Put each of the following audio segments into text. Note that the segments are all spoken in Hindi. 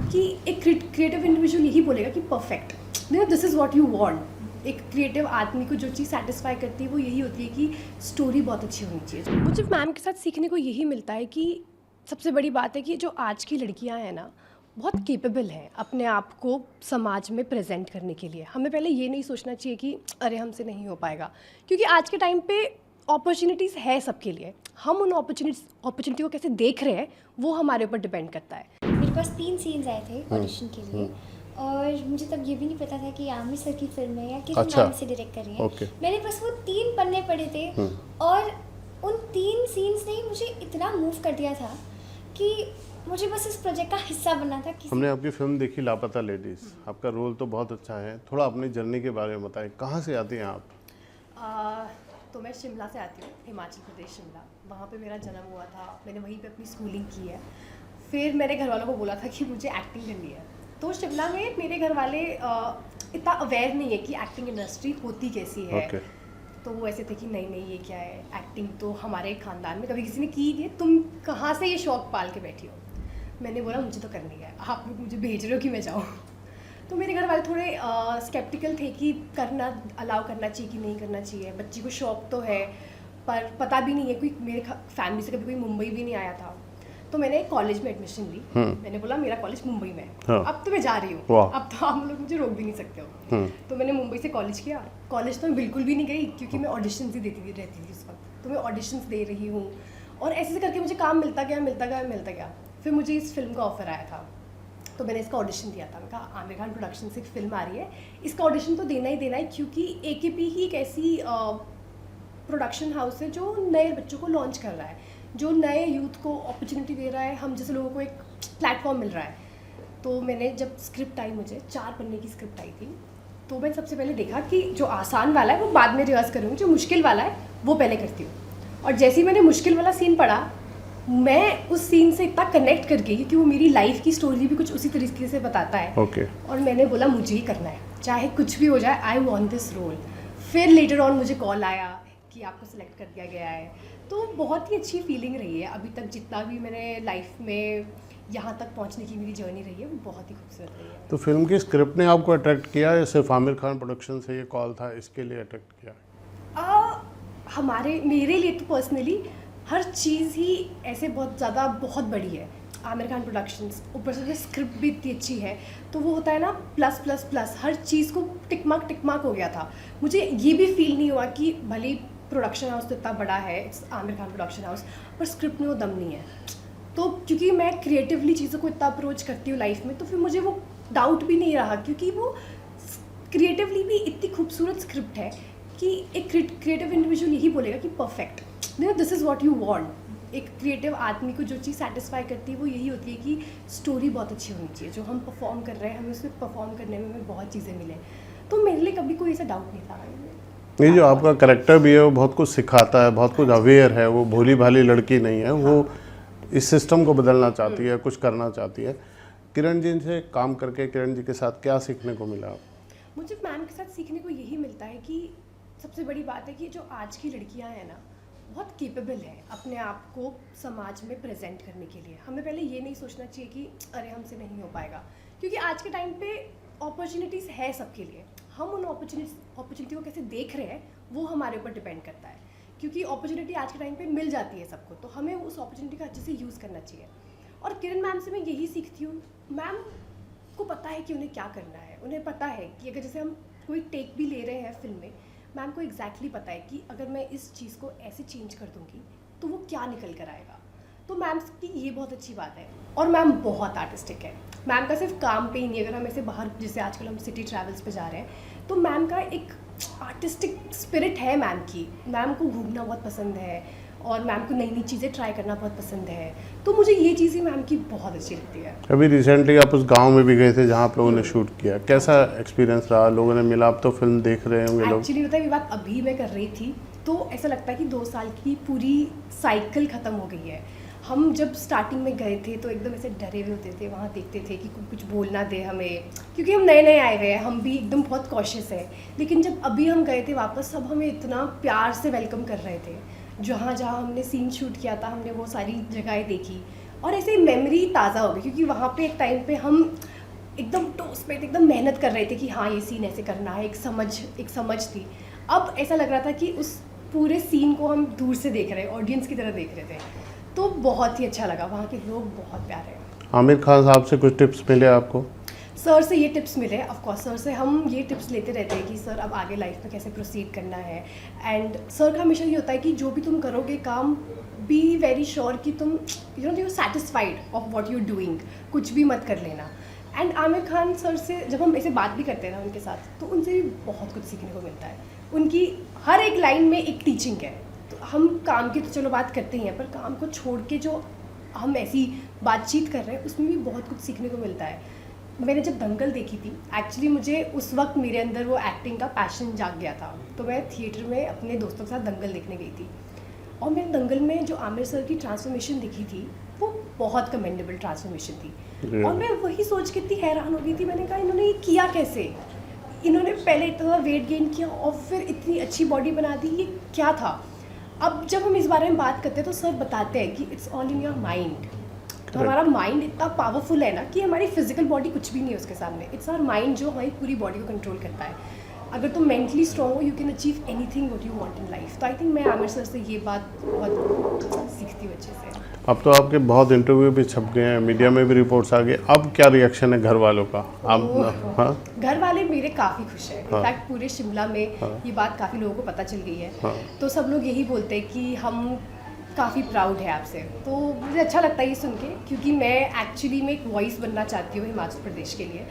कि एक क्रिएटिव इंडिविजुअल यही बोलेगा कि perfect, this is what you want. एक क्रिएटिव आदमी को जो चीज़ सेटिस्फाई करती है वो यही होती है कि स्टोरी बहुत अच्छी होनी चाहिए। मुझे मैम के साथ सीखने को यही मिलता है कि सबसे बड़ी बात है कि जो आज की लड़कियां हैं ना, बहुत केपेबल हैं अपने आप को समाज में प्रेजेंट करने के लिए। हमें पहले ये नहीं सोचना चाहिए कि अरे हमसे नहीं हो पाएगा, क्योंकि आज के टाइम पे अपॉर्चुनिटीज़ है सबके लिए। हम उन अपॉर्चुनिटी को कैसे देख रहे हैं वो हमारे ऊपर डिपेंड करता है। मेरे पास 3 सीन्स आए थे ऑडिशन के लिए और मुझे तब ये भी नहीं पता था कि आमिर सर की फिल्म है या किस नाम से डायरेक्ट कर रही है। मैंने बस वो 3 पन्ने पढ़े थे और उन 3 सीन्स ने ही मुझे इतना मूव कर दिया था कि मुझे बस इस प्रोजेक्ट का हिस्सा बनना था। हमने आपकी फिल्म देखी लापता लेडीज़, आपका रोल तो बहुत अच्छा है। थोड़ा अपनी जर्नी के बारे में बताएं, कहाँ से आती हैं आप? तो मैं शिमला से आती हूँ, हिमाचल प्रदेश शिमला। वहाँ पे मेरा जन्म हुआ था, मैंने वहीं पे अपनी स्कूलिंग की है। फिर मेरे घर वालों को बोला था कि मुझे एक्टिंग करनी है। तो शिमला में मेरे घर वाले इतना अवेयर नहीं है कि एक्टिंग इंडस्ट्री होती कैसी है। तो वो ऐसे थे कि नहीं नहीं ये क्या है, एक्टिंग तो हमारे ख़ानदान में कभी किसी ने की नहीं, तुम कहाँ से ये शौक़ पाल के बैठी हो। मैंने बोला मुझे तो करनी है, आप लोग मुझे भेज रहे हो कि मैं जाऊँ। तो मेरे घर वाले थोड़े स्केप्टिकल थे कि करना अलाउ करना चाहिए कि नहीं करना चाहिए। बच्ची को शौक़ तो है पर पता भी नहीं है, कोई मेरे फैमिली से कभी कोई मुंबई भी नहीं आया था। तो मैंने कॉलेज में एडमिशन ली। मैंने बोला मेरा कॉलेज मुंबई में है, अब तो मैं जा रही हूँ, अब तो आप लोग मुझे रोक भी नहीं सकते हो। तो मैंने मुंबई से कॉलेज किया। कॉलेज तो मैं बिल्कुल भी नहीं गई क्योंकि मैं ऑडिशंस ही देती रहती थी उस वक्त। तो मैं ऑडिशंस दे रही हूँ और ऐसे करके मुझे काम मिलता गया। फिर मुझे इस फिल्म का ऑफर आया था, तो मैंने इसका ऑडिशन दिया था। मैंने कहा आमिर खान प्रोडक्शन से एक फिल्म आ रही है, इसका ऑडिशन तो देना ही देना है, क्योंकि AKP ही एक ऐसी प्रोडक्शन हाउस है जो नए बच्चों को लॉन्च कर रहा है, जो नए यूथ को अपॉर्चुनिटी दे रहा है, हम जैसे लोगों को एक प्लेटफॉर्म मिल रहा है। तो मैंने जब स्क्रिप्ट आई, मुझे 4 पन्ने की स्क्रिप्ट आई थी, तो मैंने सबसे पहले देखा कि जो आसान वाला है वो बाद में रिहर्स करूँगी, जो मुश्किल वाला है वो पहले करती हूँ। और जैसे ही मैंने मुश्किल वाला सीन पढ़ा, मैं उस सीन से इतना कनेक्ट कर गई क्योंकि वो मेरी लाइफ की स्टोरी भी कुछ उसी तरीके से बताता है। और मैंने बोला मुझे ही करना है, चाहे कुछ भी हो जाए, आई वॉन्ट दिस रोल। फिर लेटर ऑन मुझे कॉल आया कि आपको सिलेक्ट कर दिया गया है। तो बहुत ही अच्छी फीलिंग रही है अभी तक, जितना भी मैंने लाइफ में यहाँ तक पहुँचने की मेरी जर्नी रही है वो बहुत ही खूबसूरत रही है। तो फिल्म की स्क्रिप्ट ने आपको अट्रैक्ट किया या सिर्फ आमिर खान प्रोडक्शन से ये कॉल था इसके लिए अट्रैक्ट किया? मेरे लिए तो पर्सनली हर चीज़ ही ऐसे बहुत बड़ी है। आमिर खान प्रोडक्शंस, ऊपर से स्क्रिप्ट भी इतनी अच्छी है, तो वो होता है ना प्लस प्लस प्लस, हर चीज़ को टिक मार्क हो गया था। मुझे ये भी फील नहीं हुआ कि भले प्रोडक्शन हाउस तो इतना बड़ा है, आमिर खान प्रोडक्शन हाउस, पर स्क्रिप्ट में वो दम नहीं है। तो क्योंकि मैं क्रिएटिवली चीज़ों को इतना अप्रोच करती हूँ लाइफ में, तो फिर मुझे वो डाउट भी नहीं रहा, क्योंकि वो क्रिएटिवली भी इतनी खूबसूरत स्क्रिप्ट है कि एक क्रिएटिव इंडिविजुअल यही बोलेगा कि perfect, this is what you want. एक क्रिएटिव आदमी को जो चीज़ सेटिस्फाई करती है वो यही होती है कि स्टोरी बहुत अच्छी होनी चाहिए। जो हम परफॉर्म कर रहे हैं, हमें उसमें परफॉर्म करने में हमें बहुत चीज़ें मिले। तो मेरे लिए कभी कोई ऐसा डाउट नहीं था। ये जो आपका कैरेक्टर भी है वो बहुत कुछ सिखाता है, बहुत कुछ अवेयर है, वो भोली भाली लड़की नहीं है, वो इस सिस्टम को बदलना चाहती है, कुछ करना चाहती है। किरण जी से काम करके, किरण जी के साथ क्या सीखने को मिला? मुझे मैम के साथ सीखने को यही मिलता है कि सबसे बड़ी बात है कि जो आज की लड़कियां हैं ना, बहुत केपेबल है अपने आप को समाज में प्रेजेंट करने के लिए। हमें पहले ये नहीं सोचना चाहिए कि अरे हमसे नहीं हो पाएगा, क्योंकि आज के टाइम पे अपॉर्चुनिटीज़ है सबके लिए। हम उन अपॉर्चुनिटी को कैसे देख रहे हैं वो हमारे ऊपर डिपेंड करता है, क्योंकि अपॉर्चुनिटी आज के टाइम पे मिल जाती है सबको, तो हमें उस अपॉर्चुनिटी का अच्छे से यूज़ करना चाहिए। और किरण मैम से मैं यही सीखती हूँ, मैम को पता है कि उन्हें क्या करना है। उन्हें पता है कि अगर जैसे हम कोई टेक भी ले रहे हैं फिल्म में, मैम को एग्जैक्टली पता है कि अगर मैं इस चीज़ को ऐसे चेंज कर दूँगी तो वो क्या निकल कर आएगा। तो मैम की ये बहुत अच्छी बात है। और मैम बहुत आर्टिस्टिक है। मैम का सिर्फ काम पे ही नहीं, अगर हम ऐसे बाहर, जैसे आजकल हम सिटी ट्रैवल्स पे जा रहे हैं, तो मैम का एक आर्टिस्टिक स्पिरिट है मैम की। मैम को घूमना बहुत पसंद है और मैम को नई नई चीज़ें ट्राई करना बहुत पसंद है। तो मुझे ये चीज़ें मैम की बहुत अच्छी लगती है। अभी रिसेंटली आप उस गांव में भी गए थे जहां आप लोगों ने शूट किया, कैसा एक्सपीरियंस रहा? लोगों ने मिला, आप तो फिल्म देख रहे होंगे लोग। एक्चुअली पता है, ये बात अभी मैं कर रही थी तो ऐसा लगता है कि 2 साल की पूरी साइकिल ख़त्म हो गई है। हम जब स्टार्टिंग में गए थे तो एकदम ऐसे डरे हुए होते थे, वहाँ देखते थे कि कुछ बोल ना दे हमें, क्योंकि हम नए नए आए हुए हैं, हम भी एकदम बहुत कॉशियस है। लेकिन जब अभी हम गए थे वापस, सब हमें इतना प्यार से वेलकम कर रहे थे। जहाँ जहाँ हमने सीन शूट किया था, हमने वो सारी जगहें देखी। और ऐसे मेमोरी ताज़ा हो गई, क्योंकि वहाँ पे एक टाइम पे हम एकदम टोस पे एकदम मेहनत कर रहे थे कि हाँ ये सीन ऐसे करना है, एक समझ थी। अब ऐसा लग रहा था कि उस पूरे सीन को हम दूर से देख रहे हैं, ऑडियंस की तरह देख रहे थे, तो बहुत ही अच्छा लगा। वहाँ के लोग बहुत प्यारे हैं। आमिर खान साहब से कुछ टिप्स मिले आपको? सर से ये टिप्स मिले, ऑफ कोर्स सर से हम ये टिप्स लेते रहते हैं कि सर अब आगे लाइफ में कैसे प्रोसीड करना है। एंड सर का हमेशा ये होता है कि जो भी तुम करोगे काम, बी वेरी श्योर कि तुम you satisfied of what you doing, कुछ भी मत कर लेना। एंड आमिर खान सर से जब हम ऐसे बात भी करते हैं ना उनके साथ, तो उनसे भी बहुत कुछ सीखने को मिलता है। उनकी हर एक लाइन में एक टीचिंग है। तो हम काम की तो चलो बात करते ही हैं, पर काम को छोड़ के जो हम ऐसी बातचीत कर रहे हैं उसमें भी बहुत कुछ सीखने को मिलता है। मैंने जब दंगल देखी थी, एक्चुअली मुझे उस वक्त मेरे अंदर वो एक्टिंग का पैशन जाग गया था, तो मैं थिएटर में अपने दोस्तों के साथ दंगल देखने गई थी। और मैंने दंगल में जो आमिर सर की ट्रांसफॉर्मेशन दिखी थी, वो बहुत कमेंडेबल ट्रांसफॉर्मेशन थी। और मैं वही सोच के इतनी हैरान हो गई थी, मैंने कहा इन्होंने ये किया कैसे? इन्होंने पहले इतना वेट गेन किया और फिर इतनी अच्छी बॉडी बना दी, ये क्या था? अब जब हम इस बारे में बात करते हैं तो सर बताते हैं कि it's all in your mind. तो हमारा माइंड इतना पावरफुल है ना कि हमारी फिजिकल बॉडी कुछ भी नहीं है उसके सामने। इट्स आवर माइंड जो हमारी पूरी बॉडी को कंट्रोल करता है। अगर तुम मेंटली स्ट्रॉन्ग हो, you can achieve anything what you want in life. तो आई थिंक मैं आमिर सर से ये बात बहुत सीखती हूँ अच्छे से। अब तो आपके बहुत इंटरव्यू भी छप गए हैं, मीडिया में भी रिपोर्ट्स आ गई, अब क्या रिएक्शन है घर वालों का? आप हाँ? घर वाले मेरे काफ़ी खुश हैं। इनफैक्ट पूरे शिमला में ये बात काफ़ी लोगों को पता चल गई है। तो सब लोग यही बोलते हैं कि हम काफ़ी प्राउड है आपसे। तो मुझे अच्छा लगता है ये सुन के, क्योंकि मैं एक्चुअली में एक वॉइस बनना चाहती हूँ हिमाचल प्रदेश के लिए।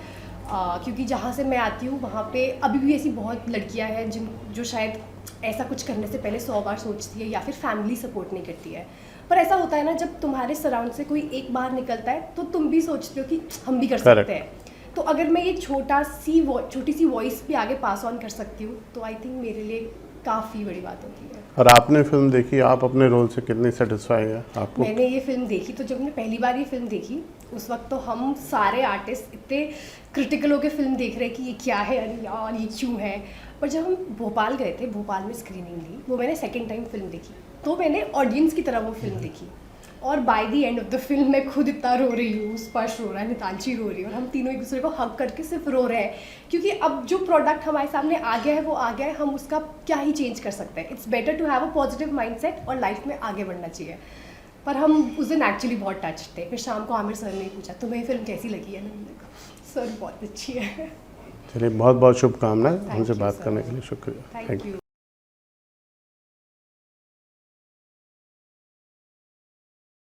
क्योंकि जहाँ से मैं आती हूँ वहाँ पे अभी भी ऐसी बहुत लड़कियाँ हैं जो शायद ऐसा कुछ करने से पहले 100 बार सोचती है, या फिर फैमिली सपोर्ट नहीं करती है। पर ऐसा होता है ना, जब तुम्हारे सराउंड से कोई एक बार निकलता है तो तुम भी सोचते हो कि हम भी कर सकते हैं। तो अगर मैं ये छोटी सी वॉइस भी आगे पास ऑन कर सकती हूँ, तो आई थिंक मेरे लिए काफ़ी बड़ी बात होती है। और आपने फिल्म देखी, आप अपने रोल से कितनी सेटिस्फाई है आपको? मैंने ये फिल्म देखी, तो जब मैंने पहली बार ये फिल्म देखी उस वक्त तो हम सारे आर्टिस्ट इतने क्रिटिकल होकर फिल्म देख रहे हैं कि ये क्या है, अरे यार ये क्यों है। पर जब हम भोपाल गए थे, भोपाल में स्क्रीनिंग ली, वो मैंने सेकेंड टाइम फिल्म देखी, तो मैंने ऑडियंस की तरह वो फिल्म देखी। और by the end of the film मैं खुद इतना रो रही हूँ, स्पर्श रो रहा है, मितांशी रो रही है, और हम तीनों एक दूसरे को हग करके सिर्फ रो रहे हैं, क्योंकि अब जो प्रोडक्ट हमारे सामने आ गया है वो आ गया है, हम उसका क्या ही चेंज कर सकते हैं। It's better to have a positive mindset और लाइफ में आगे बढ़ना चाहिए। पर हम उस दिन एक्चुअली बहुत टच थे। फिर शाम को आमिर सर ने पूछा तुम्हें फिल्म कैसी लगी है, मैंने कहा सर बहुत अच्छी है। चलिए, बहुत बहुत शुभकामनाएं। हमसे बात करने के लिए शुक्रिया। Thank you.